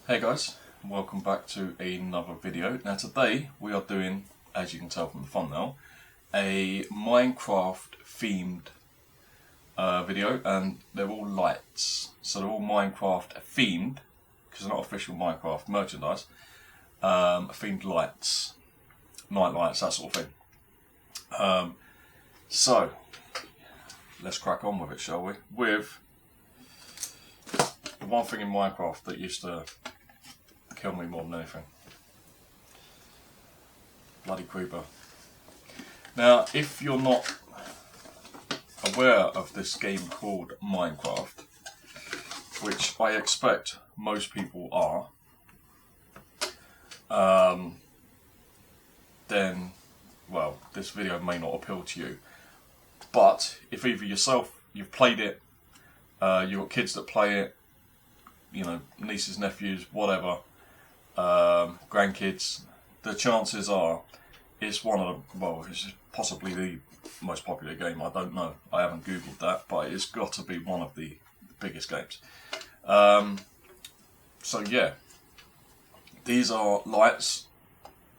Hey guys, welcome back to another video. Now today we are doing, as you can tell from the thumbnail, a Minecraft themed video, and they're all lights. So they're all Minecraft themed, because they're not official Minecraft merchandise. Themed lights, night lights, that sort of thing. So let's crack on with it, shall we? With the one thing in Minecraft that used to kill me more than anything. Bloody creeper. Now, if you're not aware of this game called Minecraft, which I expect most people are, then, well, this video may not appeal to you. But if either yourself, you've played it, you've got kids that play it, you know, nieces, nephews, whatever, grandkids, the chances are it's one of the, well, it's possibly the most popular game. I don't know, I haven't googled that, but it's got to be one of the biggest games. So yeah, these are lights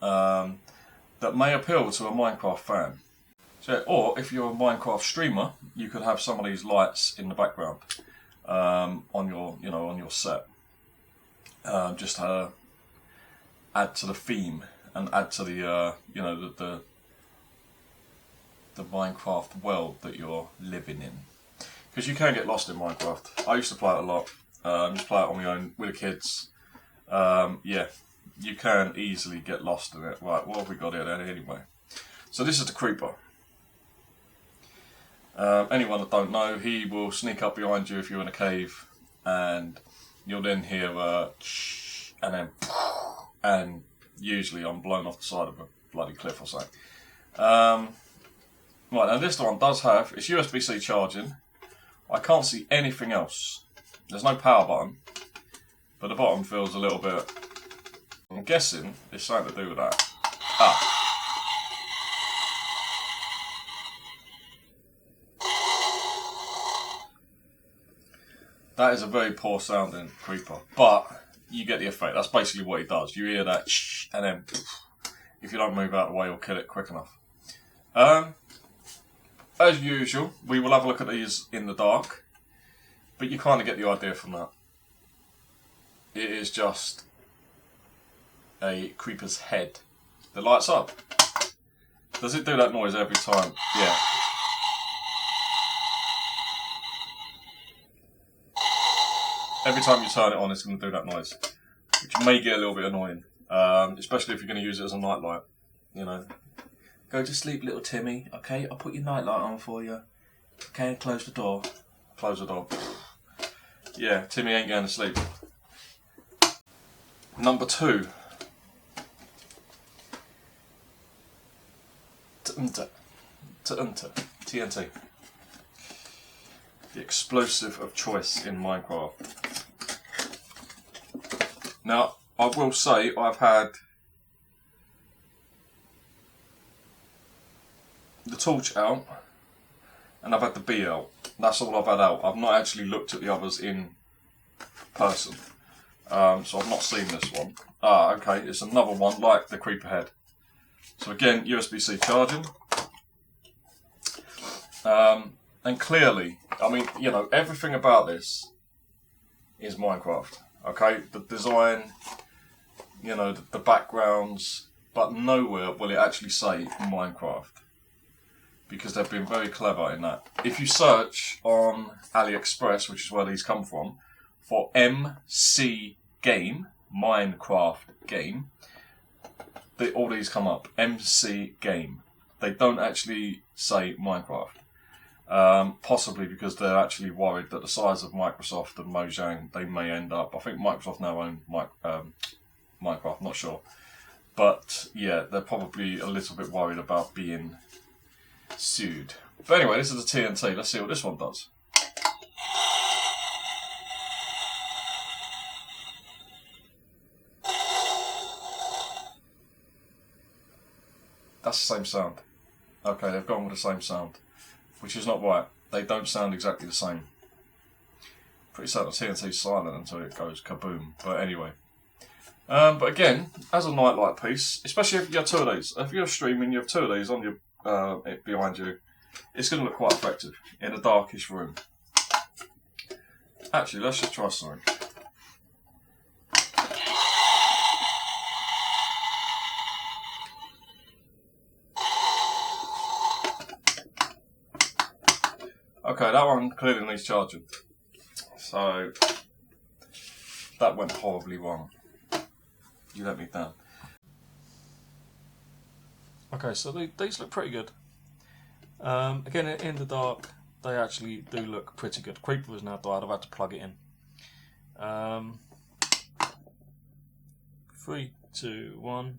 that may appeal to a Minecraft fan. So, or if you're a Minecraft streamer, you could have some of these lights in the background on your, on your set, just to add to the theme and add to the the Minecraft world that you're living in, because you can get lost in Minecraft. I used to play it a lot. Just play it on my own with the kids. Yeah, you can easily get lost in it. Right, what have we got here then anyway? So this is the creeper. Anyone that don't know, he will sneak up behind you if you're in a cave, and you'll then hear and then, and usually I'm blown off the side of a bloody cliff or something. Right, now this one does have, it's USB-C charging. I can't see anything else. There's no power button, but the bottom feels a little bit, I'm guessing it's something to do with that. That is a very poor sounding creeper, but you get the effect. That's basically what he does. You hear that shh, and then if you don't move out of the way, you'll kill it quick enough. As usual, we will have a look at these in the dark, but you kind of get the idea from that. It is just a creeper's head that lights up. Does it do that noise every time? Yeah. Every time you turn it on, it's going to do that noise, which may get a little bit annoying, especially if you're going to use it as a night light. You know, go to sleep, little Timmy. Okay, I'll put your night light on for you. Okay, close the door. Close the door. Yeah, Timmy ain't going to sleep. Number 2. TNT. The explosive of choice in Minecraft. Now, I will say I've had the torch out and I've had the bee out. That's all I've had out. I've not actually looked at the others in person. So I've not seen this one. Okay, it's another one like the creeper head. So again, USB-C charging. And clearly, I mean, you know, everything about this is Minecraft. Okay, the design, you know, the backgrounds, but nowhere will it actually say Minecraft, because they've been very clever in that. If you search on Aliexpress, which is where these come from, for MC game, Minecraft game, all these come up. MC game. They don't actually say Minecraft. Possibly because they're actually worried that the size of Microsoft and Mojang, they may end up, I think Microsoft now own Minecraft, not sure. But yeah, they're probably a little bit worried about being sued. But anyway, this is the TNT. Let's see what this one does. That's the same sound. Okay, they've gone with the same sound, which is not right. They don't sound exactly the same. Pretty certain TNT's silent until it goes kaboom. But anyway, But again, as a nightlight piece, especially if you have two of these, if you're streaming, you have two of these on your behind you, it's going to look quite effective in a darkish room. Actually, let's just try something. Okay, that one clearly needs charging. So, that went horribly wrong. You let me down. Okay, so these look pretty good. Again, in the dark, they actually do look pretty good. Creeper has now died, I've had to plug it in. 3, 2, 1.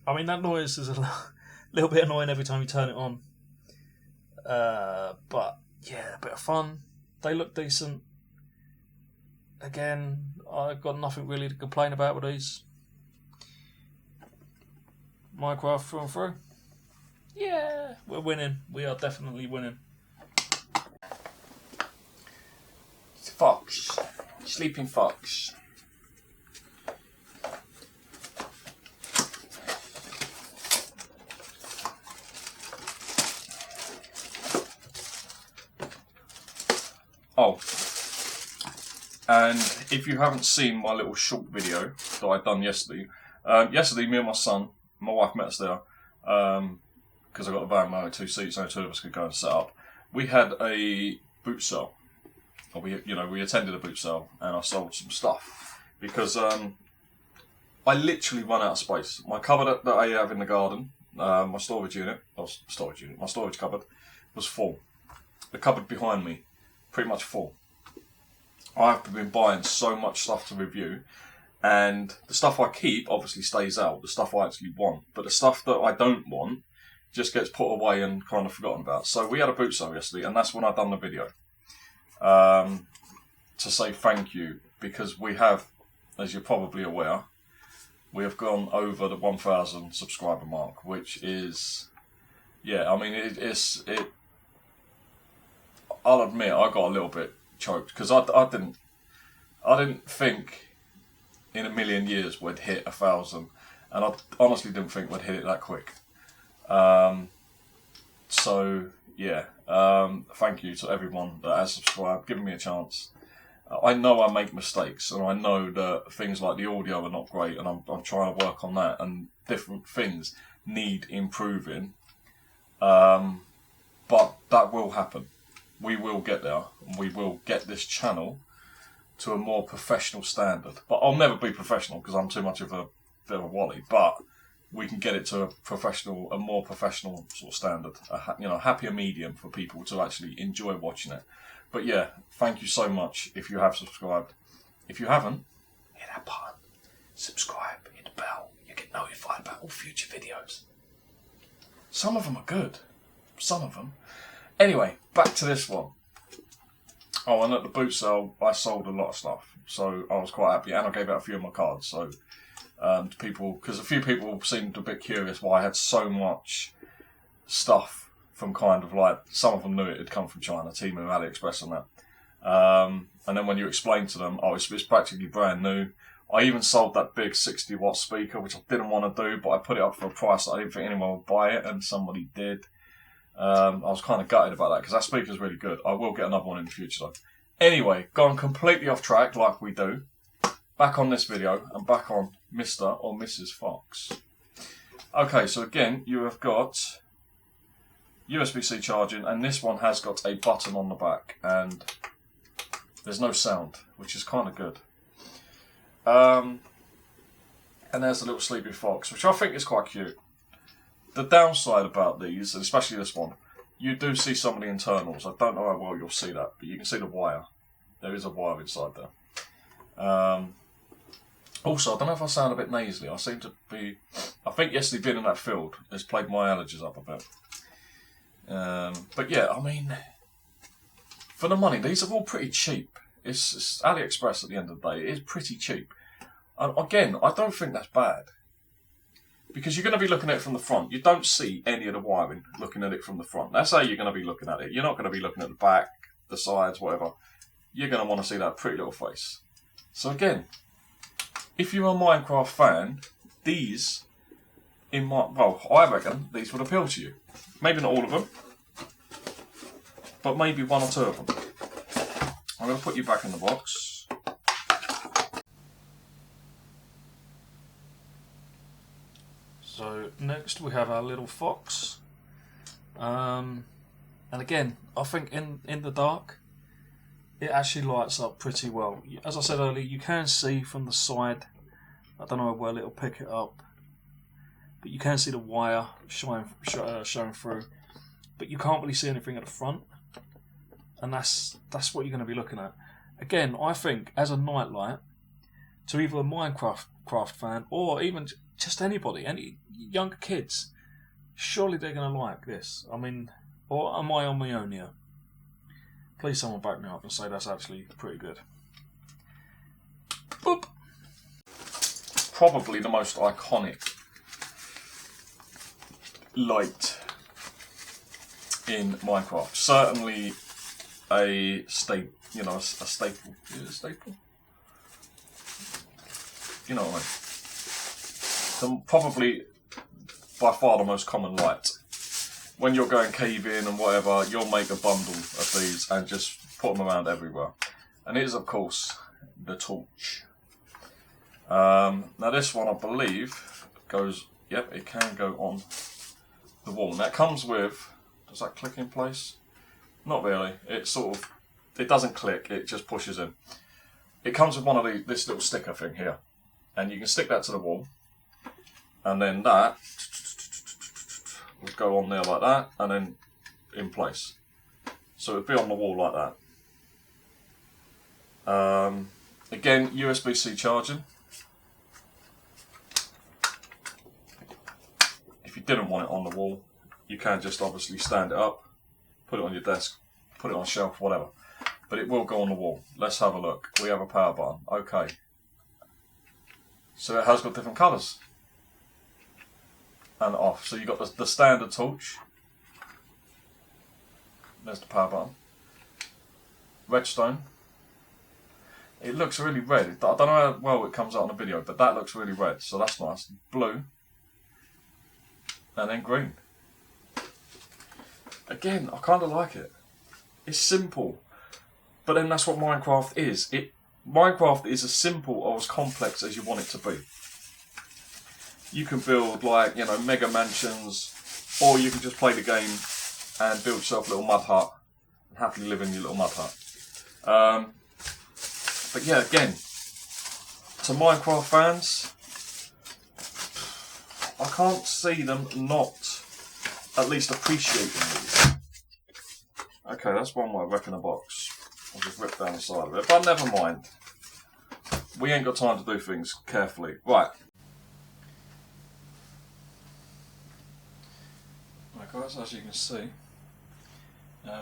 I mean, that noise is a little bit annoying every time you turn it on. But yeah, a bit of fun. They look decent. Again, I've got nothing really to complain about with these. Minecraft through and through. Yeah, we're winning. We are definitely winning. Fox. Sleeping fox. Oh, and if you haven't seen my little short video that I done yesterday, me and my son, my wife met us there, because I got a van with only 2 seats, so 2 of us could go and set up. We had a boot sale, or we attended a boot sale, and I sold some stuff because I literally run out of space. My cupboard that I have in the garden, my storage cupboard was full. The cupboard behind me, pretty much full. I've been buying so much stuff to review, and the stuff I keep obviously stays out, the stuff I actually want, but the stuff that I don't want just gets put away and kind of forgotten about. So we had a boot sale yesterday, and that's when I done the video to say thank you, because we have, as you're probably aware, we have gone over the 1,000 subscriber mark, which is, yeah, I mean, I'll admit I got a little bit choked because I didn't think in a million years we'd hit 1,000, and I honestly didn't think we'd hit it that quick. So yeah, thank you to everyone that has subscribed, given me a chance. I know I make mistakes, and I know that things like the audio are not great, and I'm trying to work on that, and different things need improving. But that will happen. We will get there, and we will get this channel to a more professional standard. But I'll never be professional because I'm too much of a bit of a wally. But we can get it to a more professional sort of standard, a happier medium for people to actually enjoy watching it. But yeah, thank you so much if you have subscribed. If you haven't, hit that button, subscribe, hit the bell. You get notified about all future videos. Some of them are good. Some of them. Anyway, back to this one. Oh, and at the boot sale, I sold a lot of stuff, so I was quite happy, and I gave out a few of my cards. So to people, because a few people seemed a bit curious why I had so much stuff from kind of like, some of them knew it had come from China, Temu, Aliexpress, and that. And then when you explain to them, oh, it's practically brand new. I even sold that big 60-watt speaker, which I didn't want to do, but I put it up for a price that I didn't think anyone would buy it, and somebody did. I was kind of gutted about that because that speaker's really good. I will get another one in the future though. Anyway, gone completely off track like we do. Back on this video and back on Mr. or Mrs. Fox. Okay, so again, you have got USB-C charging, and this one has got a button on the back, and there's no sound, which is kind of good. And there's a little sleeping fox, which I think is quite cute. The downside about these, and especially this one, you do see some of the internals. I don't know how well you'll see that, but you can see the wire. There is a wire inside there. Also, I don't know if I sound a bit nasally. I seem to be... I think yesterday being in that field has played my allergies up a bit. But yeah, I mean, for the money, these are all pretty cheap. It's Aliexpress at the end of the day. It is pretty cheap. And again, I don't think that's bad. because you're going to be looking at it from the front. You don't see any of the wiring looking at it from the front. That's how you're going to be looking at it. You're not going to be looking at the back, the sides, whatever. You're going to want to see that pretty little face. So again, if you're a Minecraft fan, these, I reckon these would appeal to you. Maybe not all of them, but maybe one or two of them. I'm going to put you back in the box. So next we have our little fox. And again, I think in the dark, it actually lights up pretty well. As I said earlier, you can see from the side, I don't know how well it'll pick it up, but you can see the wire showing through, but you can't really see anything at the front. And that's what you're going to be looking at. Again, I think as a nightlight, to either a Minecraft fan or even just anybody, any younger kids, surely they're going to like this. I mean, or am I on my own here? Please someone back me up and say that's actually pretty good. Boop! Probably the most iconic light in Minecraft. Certainly a staple. You know, a staple. Is it a staple? You know what I mean? Probably by far the most common light. When you're going caving and whatever, you'll make a bundle of these and just put them around everywhere. And it is, of course, the torch. Now this one, I believe, goes. Yep, it can go on the wall. Now it comes with. Does that click in place? Not really. It sort of. It doesn't click. It just pushes in. It comes with one of this little sticker thing here, and you can stick that to the wall, and then that would go on there like that, and then in place. So it'd be on the wall like that. Again, USB-C charging. If you didn't want it on the wall, you can just obviously stand it up, put it on your desk, put it on a shelf, whatever. But it will go on the wall. Let's have a look. We have a power button. Okay. So it has got different colours. And off. So you've got the standard torch. There's the power button. Redstone. It looks really red. I don't know how well it comes out on the video, but that looks really red. So that's nice. Blue. And then green. Again, I kind of like it. It's simple. But then that's what Minecraft is. Minecraft is as simple or as complex as you want it to be. You can build like, you know, mega mansions, or you can just play the game and build yourself a little mud hut and happily live in your little mud hut. But yeah, again, to Minecraft fans, I can't see them not at least appreciating these. Okay, that's one way of wrecking a box. I'll just rip down the side of it, but never mind. We ain't got time to do things carefully. Right. Right guys, as you can see,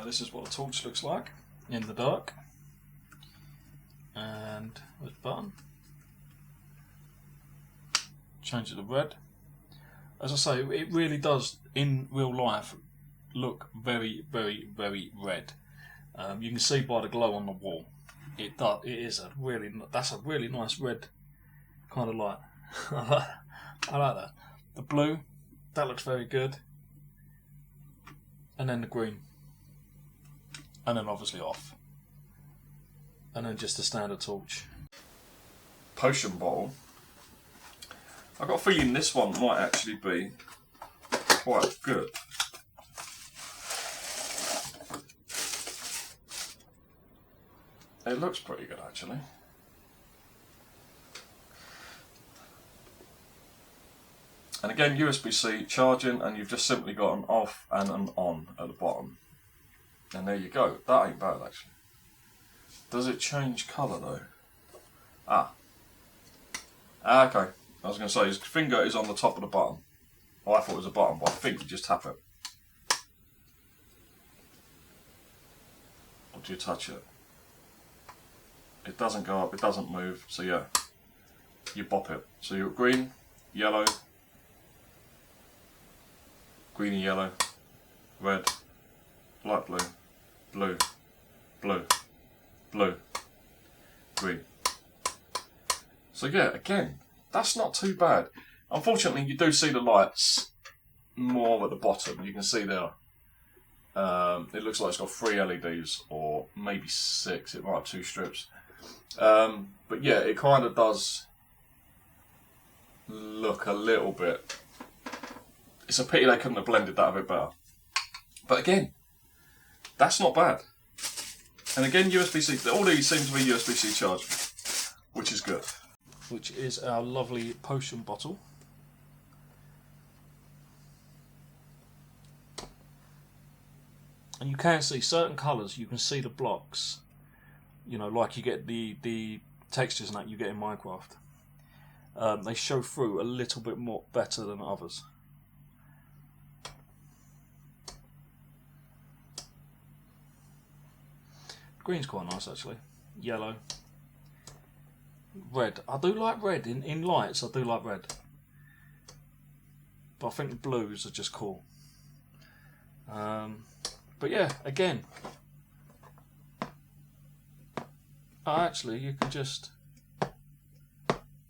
this is what the torch looks like in the dark. And there's the button. Change it to red. As I say, it really does, in real life, look very, very, very red. You can see by the glow on the wall. That's a really nice red kind of light. I like that. The blue, that looks very good. And then the green. And then obviously off. And then just a standard torch. Potion bottle. I've got a feeling this one might actually be quite good. It looks pretty good actually. And again, USB-C charging, and you've just simply got an off and an on at the bottom. And there you go. That ain't bad actually. Does it change colour though? Okay. I was going to say, his finger is on the top of the button. Oh, I thought it was a button, but I think you just tap it. Or do you touch it? It doesn't go up, it doesn't move, so yeah. You bop it. So you're green, yellow, green and yellow, red, light blue, blue, blue, blue, green. So yeah, again, that's not too bad. Unfortunately, you do see the lights more at the bottom. You can see there. It looks like it's got 3 LEDs, or maybe 6. It might have 2 strips. But yeah, it kind of does look a little bit. It's a pity they couldn't have blended that a bit better. But again, that's not bad. And again, USB-C. All these seem to be USB-C charging, which is good. Which is our lovely potion bottle. And you can see certain colours, you can see the blocks. You know, like you get the textures and that you get in Minecraft. They show through a little bit more better than others. Green's quite nice actually. Yellow. Red. I do like red. In lights I do like red. But I think the blues are just cool. But yeah, again. Actually you can just...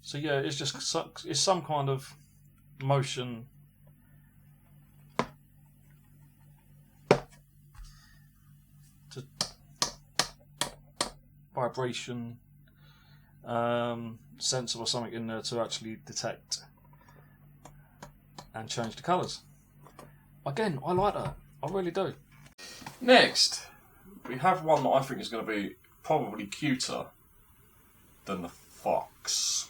So yeah, it's just it's some kind of motion. Vibration sensor or something in there to actually detect and change the colours. Again, I like that. I really do. Next, we have one that I think is going to be probably cuter than the fox.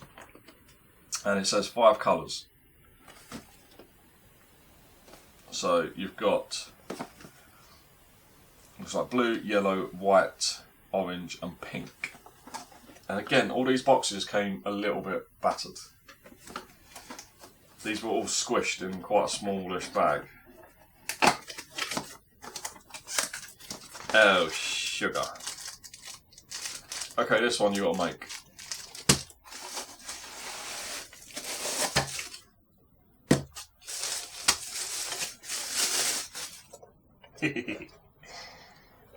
And it says 5 colours. So you've got, looks like blue, yellow, white, orange and pink. And again, all these boxes came a little bit battered. These were all squished in quite a smallish bag. Oh, sugar. Okay, this one you gotta make.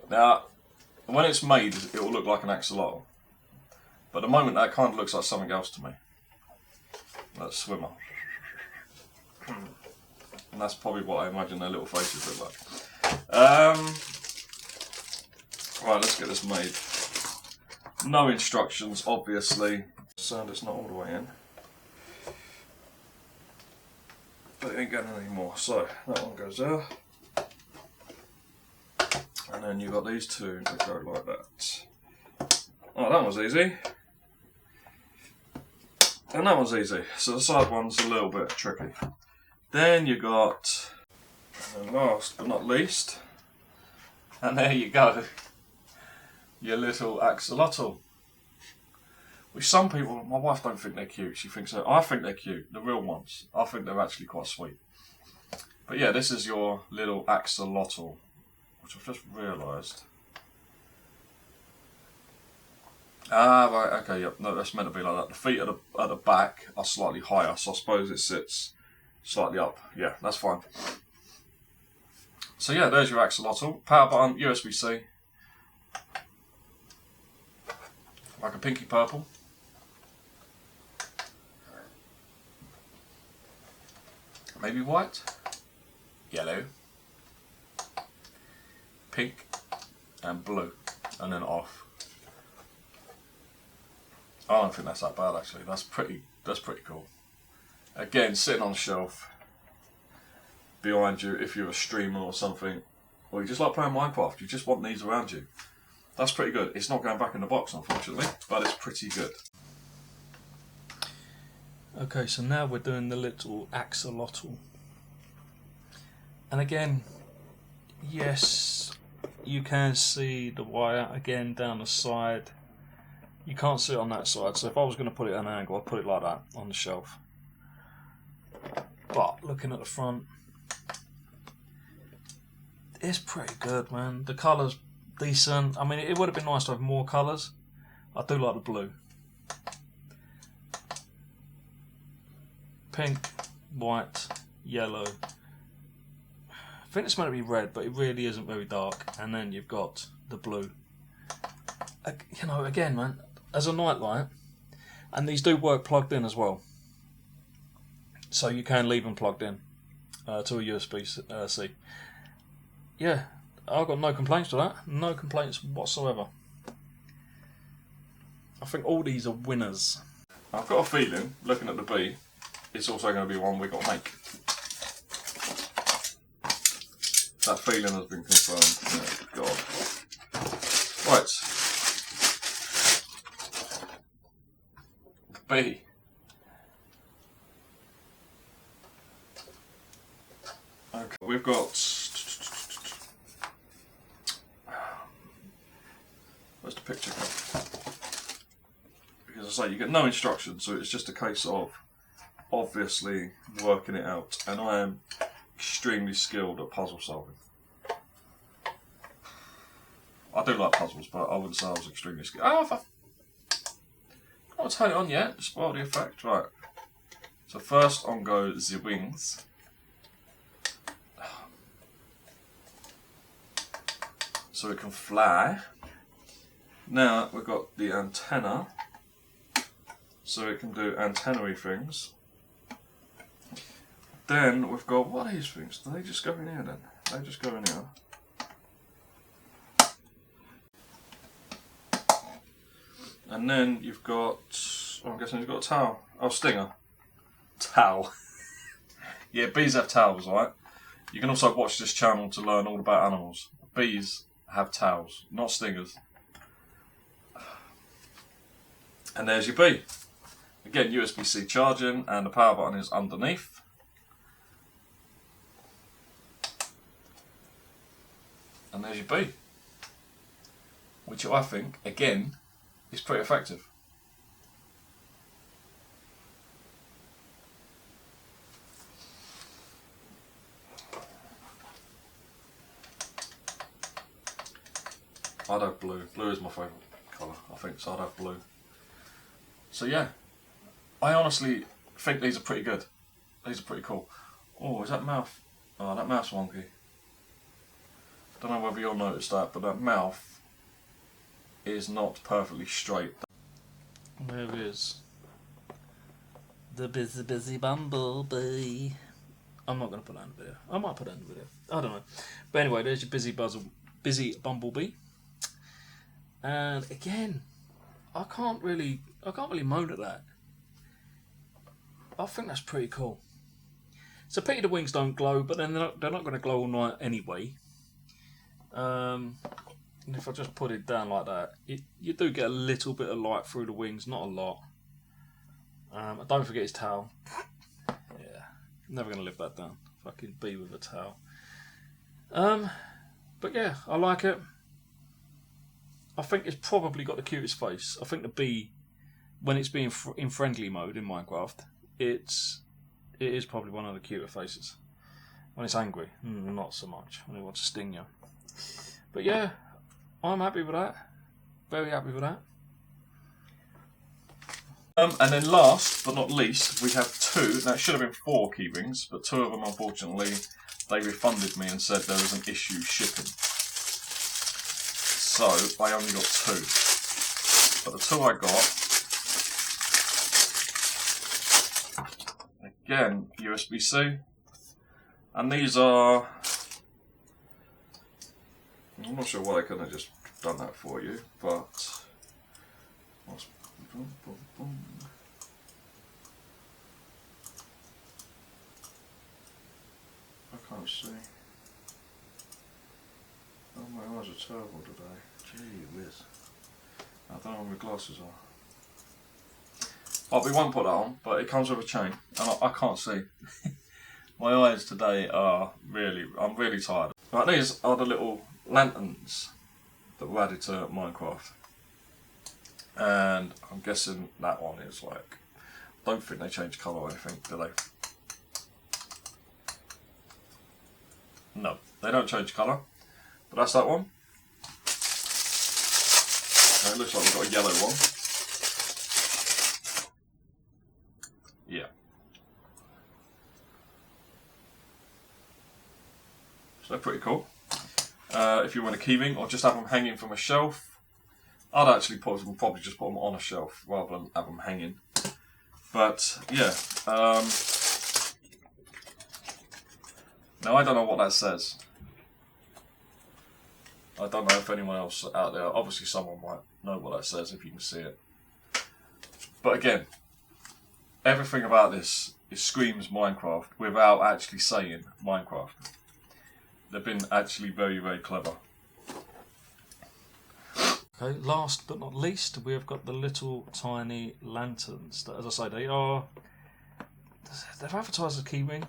Now, when it's made, it will look like an axolotl. But at the moment, that kind of looks like something else to me. That swimmer. And that's probably what I imagine their little faces look like. Right, let's get this made. No instructions, obviously. Sound it's not all the way in. But it ain't getting any more. So, that one goes there. And then you've got these two that go like that. Oh, that one's easy. And that one's easy. So the side one's a little bit tricky. Then you got, and last but not least, and there you go, your little axolotl. Which some people, my wife don't think they're cute. She thinks I think they're cute, the real ones. I think they're actually quite sweet. But yeah, this is your little axolotl, which I've just realised. Ah, right, okay, yep, no, that's meant to be like that. The feet at the back are slightly higher, so I suppose it sits slightly up. Yeah, that's fine. So yeah, there's your axolotl. Power button, USB-C. Like a pinky purple. Maybe white. Yellow. Pink. And blue. And then off. I don't think that's that bad actually. That's pretty cool. Again, sitting on a shelf behind you if you're a streamer or something, or you just like playing Minecraft, you just want these around you. That's pretty good. It's not going back in the box unfortunately, but it's pretty good. Okay, so now we're doing the little axolotl. And again, yes, you can see the wire again down the side. You can't see it on that side, so if I was going to put it at an angle, I'd put it like that on the shelf. But looking at the front, it's pretty good, man. The colour's decent. I mean, it would have been nice to have more colours. I do like the blue. Pink, white, yellow, think it's meant to be red, but it really isn't very dark. And then you've got the blue. You know, again, man, as a nightlight, and these do work plugged in as well. So you can leave them plugged in to a USB-C. Yeah, I've got no complaints to that. No complaints whatsoever. I think all these are winners. I've got a feeling, looking at the bee, it's also going to be one we've got to make. That feeling has been confirmed. Oh, God. Right. Bee. Okay, we've got. Where's the picture go? Because I say you get no instructions, so it's just a case of obviously working it out. And I am extremely skilled at puzzle solving. I do like puzzles, but I wouldn't say I was extremely skilled. Oh, I won't turn it on yet, spoil the effect. Right. So first on go the wings. So it can fly. Now we've got the antenna. So it can do antennae things. Then we've got, what are these things? Do they just go in here then? They just go in here. And then you've got, oh, I'm guessing you've got a towel. Oh, stinger. Towel. Yeah, bees have towels, right? You can also watch this channel to learn all about animals. Bees have towels, not stingers. And there's your bee. Again, USB-C charging, and the power button is underneath. And there's your bee. Which I think, again, is pretty effective. I'd have blue. Blue is my favourite colour, I think, so I'd have blue. So yeah, I honestly think these are pretty good. These are pretty cool. Oh, is that mouth? Oh, that mouth's wonky. Don't know whether you'll notice that, but that mouth is not perfectly straight. There is the busy bumblebee. I'm not going to put that in the video. I might put that in the video. I don't know. But anyway, there's your busy bumblebee. And again, I can't really moan at that. I think that's pretty cool. It's a pity the wings don't glow, but then they're not going to glow all night anyway. And if I just put it down like that, you do get a little bit of light through the wings, not a lot. Don't forget his towel. Yeah, never going to live that down. Fucking bee with a towel. But yeah, I like it. I think it's probably got the cutest face. I think the bee, when it's being in friendly mode in Minecraft, it is probably one of the cuter faces. When it's angry, not so much. When it wants to sting you. But yeah, I'm happy with that. Very happy with that. And then last but not least, we have two. Now it should have been 4 key rings, but 2 of them, unfortunately, they refunded me and said there was an issue shipping. So I only got 2. But the 2 I got, again, USB-C. And these are, I'm not sure why I couldn't have just done that for you, but I can't see. Oh, my eyes are terrible today. Gee whiz. I don't know where my glasses are. Oh, we won't put that on, but it comes with a chain, and I can't see. My eyes today are I'm really tired. Right, these are the little lanterns that were added to Minecraft. And I'm guessing that one is like, don't think they change colour or anything, do they? No, they don't change colour. But that's that one. Okay, it looks like we've got a yellow one. Yeah. So they're pretty cool. If you want a keyring or just have them hanging from a shelf, I'd actually probably just put them on a shelf rather than have them hanging. But yeah, now I don't know what that says. I don't know if anyone else out there, obviously someone might know what that says if you can see it. But again, everything about this screams Minecraft without actually saying Minecraft. They've been actually very, very clever. Okay, last but not least, we have got the little tiny lanterns. That, as I say, they've advertised as a keyring.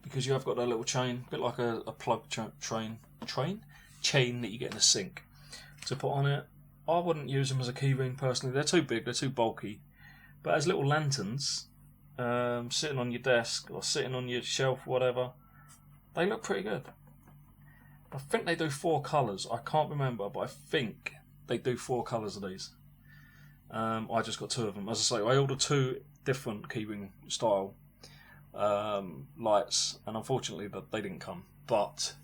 Because you have got that little chain, a bit like a plug chain that you get in a sink to put on it. I wouldn't use them as a keyring personally. They're too big, they're too bulky. But as little lanterns, sitting on your desk or sitting on your shelf, whatever, they look pretty good. I think they do 4 colours. I can't remember, but I think they do 4 colours of these. I just got 2 of them. As I say, I ordered 2 different keyring style lights, and unfortunately they didn't come. But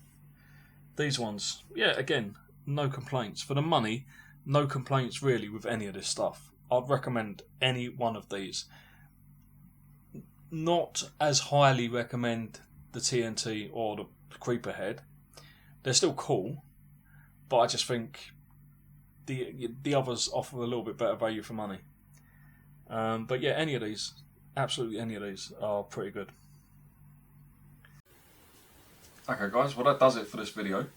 these ones, yeah, again, no complaints. For the money, no complaints really with any of this stuff. I'd recommend any one of these. Not as highly recommend the TNT or the Creeper head. They're still cool, but I just think the others offer a little bit better value for money. But yeah, any of these, absolutely any of these are pretty good. Okay guys, well that does it for this video.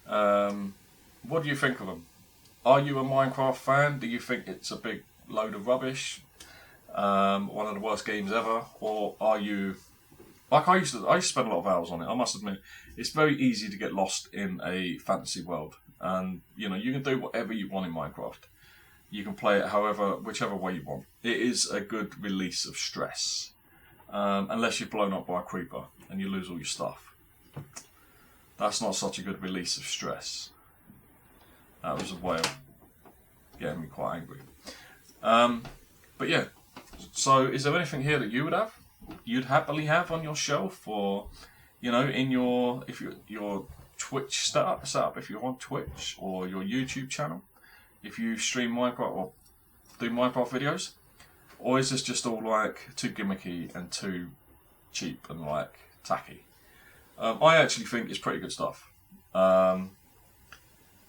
What do you think of them? Are you a Minecraft fan? Do you think it's a big load of rubbish? One of the worst games ever? Or are you... Like I used to spend a lot of hours on it, I must admit. It's very easy to get lost in a fantasy world. And, you know, you can do whatever you want in Minecraft. You can play it whichever way you want. It is a good release of stress. Unless you're blown up by a creeper and you lose all your stuff. That's not such a good release of stress. That was a way of getting me quite angry. But yeah, so is there anything here that you would have? You'd happily have on your shelf, or you know, in your Twitch setup if you're on Twitch, or your YouTube channel if you stream Minecraft or do Minecraft videos, or is this just all like too gimmicky and too cheap and like tacky? I actually think it's pretty good stuff. I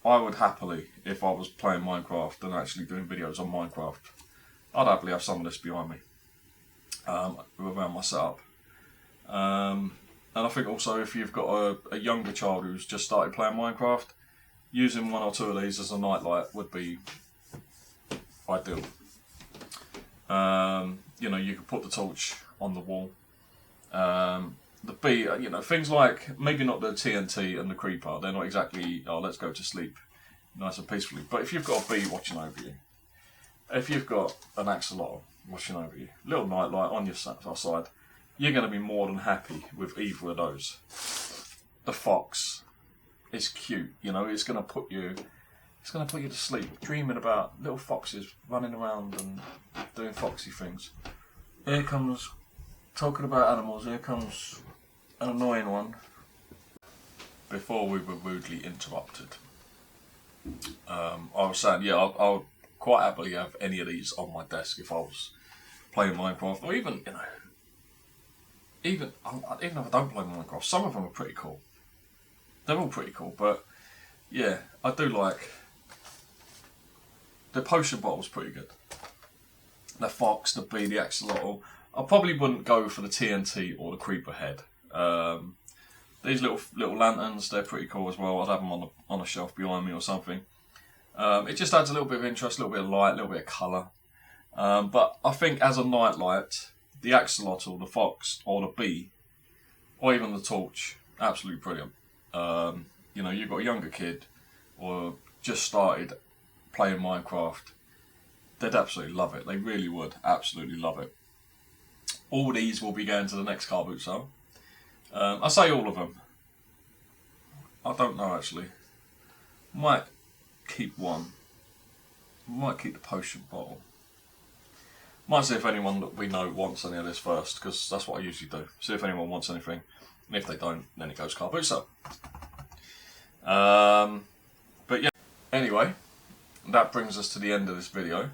would happily, if I was playing Minecraft and actually doing videos on Minecraft, I'd happily have some of this behind me. Around my setup. And I think also if you've got a younger child who's just started playing Minecraft, using 1 or 2 of these as a nightlight would be ideal. You know, you could put the torch on the wall. The bee, you know, things like, maybe not the TNT and the creeper, they're not exactly, oh, let's go to sleep nice and peacefully. But if you've got a bee watching over you, if you've got an axolotl watching over you, little nightlight on your side, you're going to be more than happy with either of those. The fox is cute, you know, it's going to put you to sleep, dreaming about little foxes running around and doing foxy things. Here comes, talking about animals, here comes an annoying one. Before we were rudely interrupted, I was saying, yeah, I would quite happily have any of these on my desk if I was playing Minecraft, or even, you know, even if I don't play Minecraft, some of them are pretty cool. They're all pretty cool, but yeah, I do like the potion bottle's pretty good. The fox, the bee, the axolotl. I probably wouldn't go for the TNT or the creeper head. These little lanterns, they're pretty cool as well. I'd have them on a shelf behind me or something. It just adds a little bit of interest, a little bit of light, a little bit of colour. But I think as a nightlight, the axolotl, the fox, or the bee, or even the torch, absolutely brilliant. You know, you've got a younger kid, or just started playing Minecraft, they'd absolutely love it. They really would absolutely love it. All these will be going to the next car boot sale. I say all of them. I don't know actually. Might keep one. Might keep the potion bottle. Might see if anyone that we know wants any of this first, because that's what I usually do. See if anyone wants anything. And if they don't, then it goes car boot sale. But yeah, anyway, that brings us to the end of this video.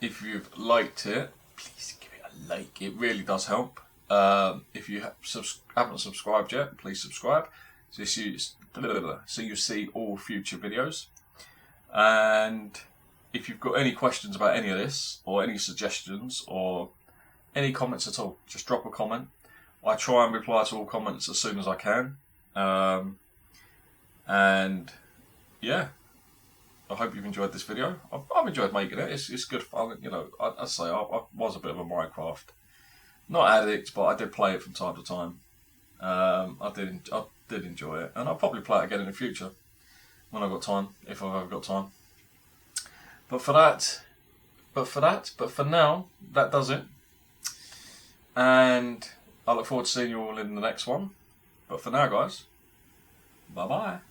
If you've liked it, please give it a like. It really does help. If you haven't subscribed yet, please subscribe so you see all future videos. And if you've got any questions about any of this, or any suggestions, or any comments at all, just drop a comment. I try and reply to all comments as soon as I can. And yeah, I hope you've enjoyed this video. I've enjoyed making it. It's good fun. You know, I say I was a bit of a Minecraft, not addict, but I did play it from time to time. I did enjoy it, and I'll probably play it again in the future when I've got time, if I've ever got time. But for now, that does it. And I look forward to seeing you all in the next one. But for now, guys, bye bye.